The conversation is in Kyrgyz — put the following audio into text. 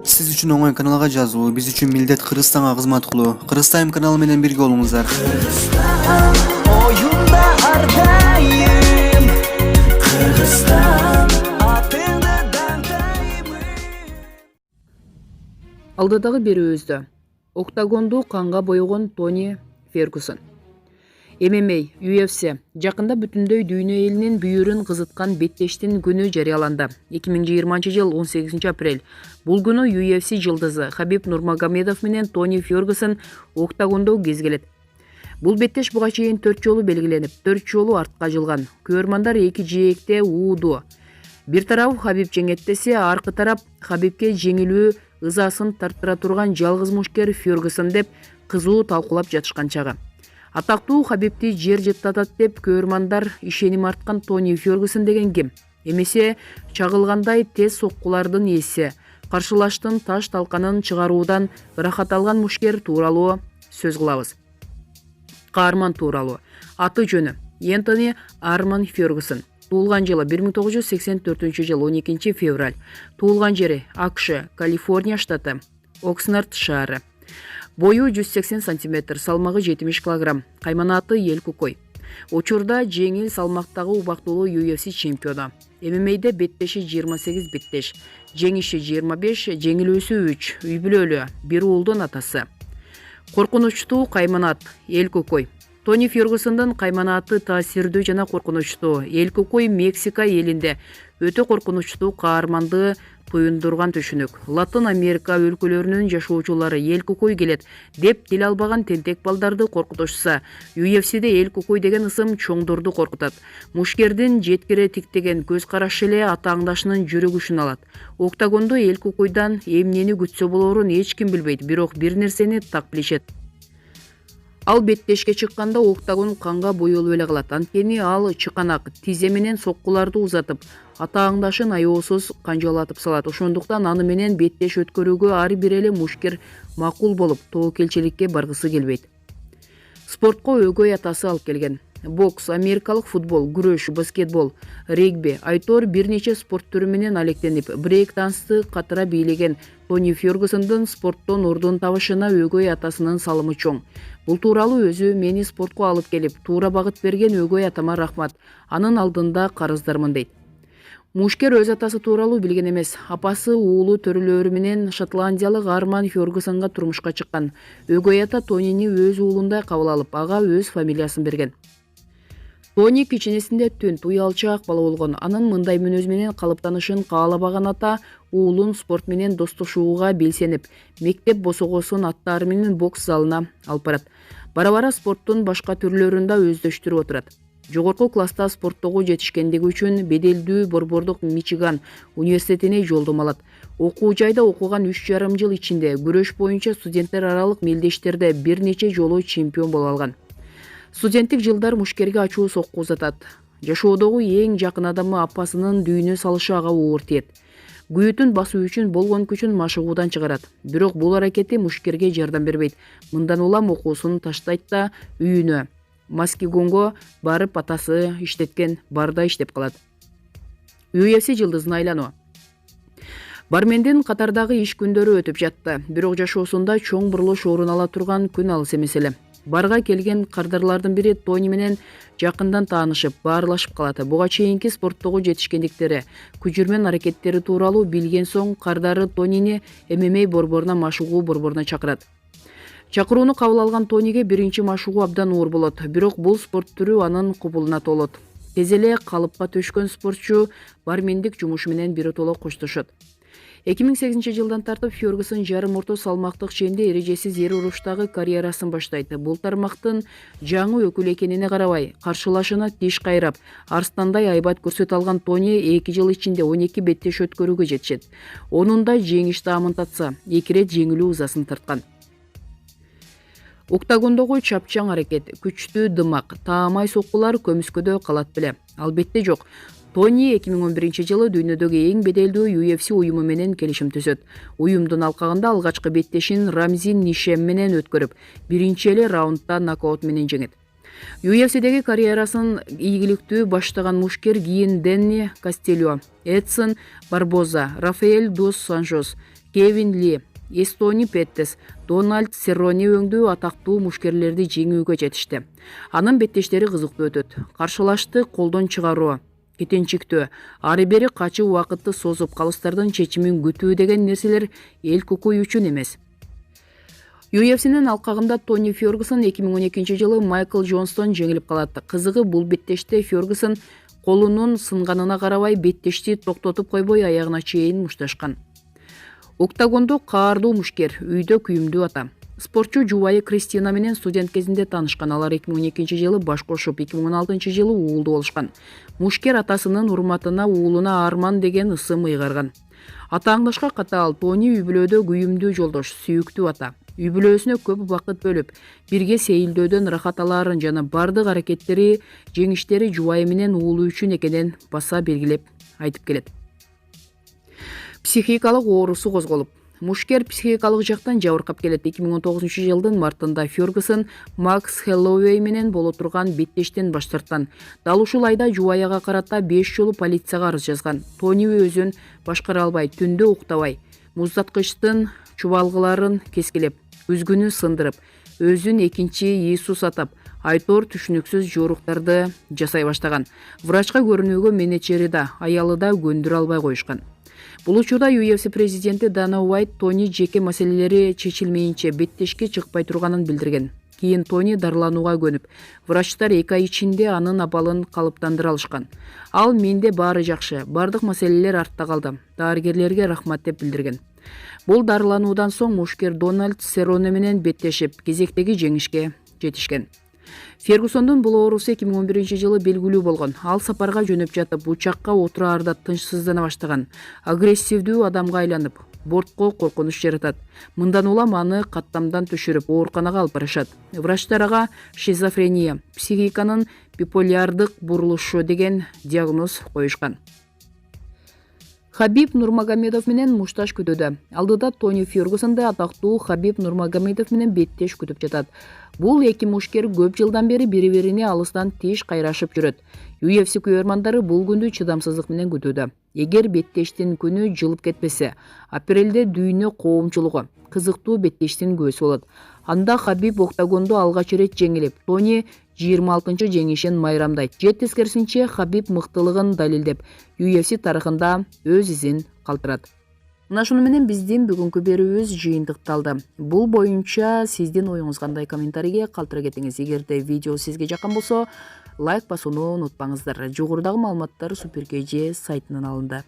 Siz үчүн оңой каналга жазуу, биз үчүн милдет Кыргызстанга кызмат кылуу. Кыргыз Тайм каналы менен бирге болуңуздар. Oyunda ardayım Kırgızstan atında dantayım. Алдыдагы берүүбүздө октагонду канга боёгон Тони Фергюсон. MMA UFC жакында бүтүндөй дүйнө элинин бүйүрүн кызыткан беттештин күнү жарыяланды. 2020 жыл 18 апрель. Бул күнү UFC жылдызы Хабиб Нурмагомедов менен Тони Фергюсон октагондо кезгелет. Бул беттеш буга чейин 4 жолу белгиленип, 4 жолу артка жылган. Көрөрмандар эки жээкте ууду. Бир тарап Хабиб жеңет десе, аркы тарап Хабибке жеңилүү ызасын тарттыра турган жалгыз мушкер Фергюсон деп кызуу талкуулап жатышкан чагы. Атактуу Хабибти жер жыттатат деп көрөрмандар ишеним арткан Тони Фергюсон деген ким? Эмесе чагылгандай тез соккулардын ээси, каршылаштын таш талканын чыгаруудан ырахат алган мушкер тууралуу сөз кылабыз. Каарман тууралуу. Аты жөнү Энтони Арман Фергюсон. Туулган жылы 1984 жыл 12 февраль. Туулган жери АКШ, Калифорния штаты, Окснард шаары. Бою 180 см, салмагы 70 кг. Кайманаты эл кукой. Учурда жеңил салмактагы убактылуу UFC чемпиону. ММА'де беттеши 28 беттеш, жеңиши 25, жеңилүүсү 3, үй бүлөлүү, бир уулдун атасы. Коркунучтуу кайманат эл кукой. Тони Фергюсондун кайманаты таасирдүү жана коркунучтуу. Эл кукой Мексика элинде өтө коркунучтуу каарманды туюндурган түшүнүк. Латын Америка өлкөлөрүнүн жашоочулары эл кукой келет деп тил албаган тентек балдарды коркутушса, UFC'де эл кукой деген ысым чоңдорду коркутат. Мушкердин жеткире тиктеген көз карашы эле ата аңдашынын жүрөгүшүн алат. Октагондо эл кукойдан эмнени күтсө болоорун эч ким билбейт, бирок бир нерсени так билишет. Ал беттешке чыкканда октагон канга боелуп эле калат. Анткени ал чыканак, тизе менен соккуларды узатып, ата аңдашын аеосуз канжалатып салат. Ошондуктан аны менен беттеш өткөрүүгө ар бир эле мушкер макул болуп, тобокелчиликке баргысы келбейт. Спортко өгөй атасы алып келген. Бокс, америкалык футбол, күрөш, баскетбол, регби, айтор бир нече спорт түрү менен алектенип, брейк дансты катыра бийлеген Тони Фергюсондун спорттон ордун табышына өгөй атасынын салымы чоң. Бул тууралуу өзү мени спортко алып келип, туура багыт берген өгөй атама рахмат. Анын алдында карыздармын дейт. Мушкер өз атасы тууралуу билген эмес. Апасы уулу төрөлөрү менен шотландиялык Арман Фергюсонго турмушка чыккан. Өгөй ата Тонини өз уулундай кабыл алып, ага өз фамилиясын берген. Тони кичинесинде түнт, уялчаак бала болгон. Анын мындай мүнөз менен калыптанышын каалабаган ата уулун спорт менен достошууга белсенип, мектеп босогосун аттары менен бокс залына алып барат. Бара-бара спорттун башка түрлөрүн да өздөштүрүп отурат. Жогорку класста спорттогу жетишкендиги үчүн беделдүү Борбордук Мичиган университетине жолдомо алат. Окуу жайда окуган 3,5 жыл ичинде күрөш боюнча студенттер аралык мелдештерде бир нече жолу чемпион боло алган. Студенттик жылдар мушкерге ачуу сокку узатат. Жашоодогу эң жакын адамы апасынын дүйнө салышы ага оор тиет. Күйүтүн басуу үчүн болгон күчүн машыгуудан чыгарат. Бирок бул аракети мушкерге жардам бербейт. Мындан улам окуусун таштайт да үйүнө, Маскигонго барып атасы иштеткен барда иштеп калат. UFC жылдызына айлануу. Бармендин катардагы иш күндөрү өтүп жатты. Бирок жашоосунда чоң бурулуш орун ала турган күн алыс эмес эле. Барга келген кардарлардын бири Тони менен жакындан таанышып, баарлашып калат. Буга чейинки спорттогу жетишкендиктери, күжүрмөн аракеттери тууралуу билген соң кардары Тонини MMA борборуна машыгуу борборуна чакырат. Чакырууну кабыл алган Тониге биринчи машыгуу абдан оор болот, бирок бул спорт түрү анын кубулуна толот. Тез эле калыпка төшкөн спортчу бармендик жумушу менен биротоло коштошот. 2008 жылдан тартып Фергюсон жарым орто салмактык ченде эрежесиз эр уруштагы карьерасын баштайт. Бул тармактын жаңы өкүл экенине карабай, каршылашына тиш кайрап, арстандай айбат көрсөтө алган Тони 2 жыл ичинде 12 беттеш өткөрүүгө жетишет. Онунда жеңиш таамын татса, 2 рет жеңилүү ызасын тарткан. Октагондогу чапчаң аракет, күчтүү дымак, таамай соккулар көмүскөдө калат беле? Албетте жок. Тони 2011 жылы дүйнөдөгү эң беделдүү UFC уюму менен келишим түзөт. Уюмдун алкагында алгачкы беттешин Рамзин Нишем менен өткөрүп, биринчи эле раундда нокаут менен жеңет. UFC'деги карьерасын ийгиликтүү баштаган мушкер кийин Дэнни Кастильо, Эдсон Барбоза, Рафаэль дос Санчос, Кевин Ли, Эстони Петтес, Дональд Серроне өңдүү атактуу мушкерлерди жеңүүгө жетишти. Анын беттештери кызыктуу өтөт. Каршылашты колдон чыгаруу, кетенчиктөө, ары бери качуу убакытты созуп калыстардын чечимин күтүү деген нерселер эл кукуй үчүн эмес. UFC'нин алкагында Тони Фергюсон 2012 жылы Майкл Джонстон жеңилип калат. Кызыгы бул беттеште Фергюсон колунун сынганына карабай беттешти токтотуп койбой аягына чейин мушташкан. Октагондо каардуу мушкер, үйдө күйүмдүү ата. Спортчу жубайы Кристина менен студент кезинде таанышкан. Алар 2012 жылы баш кошуп, 2016 жылы уулду болушкан. Мушкер атасынын урматына уулуна Арман деген ысым ыйгарган. Ата аңдашка катаал Тони үй бүлөдө күйүмдүү жолдош, сүйүктүү ата. Үй бүлөсүнө көп убакыт бөлүп, бирге сейилдөөдөн рахат алаарын жана бардык аракеттери, жеңиштери жубайы менен уулу үчүн экенин баса белгилеп айтып келет. Психикалык оорусу козголуп, мушкер психикалык жактан жабыркап келет. 2019 жылдын мартында Фергюсон Макс Хэллоуэй менен боло турган беттештен баш тарткан. Дал ушул айда жубайыга карата 5 жолу полицияга арыз жазган. Тони өзүн башкара албай, түндө уктабай, муздаткычтын чубалгыларын кескилеп, үзгүнү сындырып, өзүн экинчи Иисус атап, айтор түшүнүксүз жоруктарды жасай баштаган. Врачка көрүнүүгө менеджери да, аялы да көндүрө албай коюшкан. Бул учурда UFC президенти Дана Уайт Тони жеке маселелери чечилмейинче беттешке чыкпай турганын билдирген. Кийин Тони дарыланууга көнүп, врачтар 2 ай ичинде анын абалын калыптандыра алышкан. Ал менде баары жакшы, бардык маселелер артта калды. Дарыгерлерге рахмат деп билдирген. Бул дарылануудан соң мушкер Дональд Серроне менен беттешип, кезектеги жеңишке жетишкен. Фергюсондун бул оорусу 2011 жылы белгилүү болгон. Ал сапарга жөнөп жатып, учакка отураарда тынчсыздана баштаган. Агрессивдүү адамга айланып, бортко коркунуч жаратат. Мындан улам аны каттамдан түшүрүп, ооруканага алып барышат. Врачтар ага шизофрения, психиканын биполярдык бурулушу деген диагноз коюшкан. Хабиб Нурмагомедов менен мушташ күтүүдө. Алдыда Тони Фергюсонду атактуу Хабиб Нурмагомедов менен беттеш күтүп жатат. Бул эки мушкер көп жылдан бери бири-бирине алыстан тиш кайрашып жүрөт. UFC күйөрмандары бул күндү чыдамсыздык менен күтүүдө. Эгер беттештин күнү жылып кетпесе, апрелде дүйнө коомчулугу кызыктуу беттештин күүсү болот. Анда Хабиб октагондо алгач ирет жеңилип, Тони 26 жеңишин майрамдайт. Же тескерисинче Хабиб мыктылыгын далилдеп, UFC тарыхында өз изин калтырат. Мына шуну менен биздин бүгүнкү берүүбүз жыйынтыкталды. Бул боюнча сиздин оюңуз кандай комментарийге калтыра кетиңиз. Эгерде видео сизге жаккан болсо, лайк басууну унутпаңыздар. Жогорудагы маалыматтар Супер KG сайтынан алынды.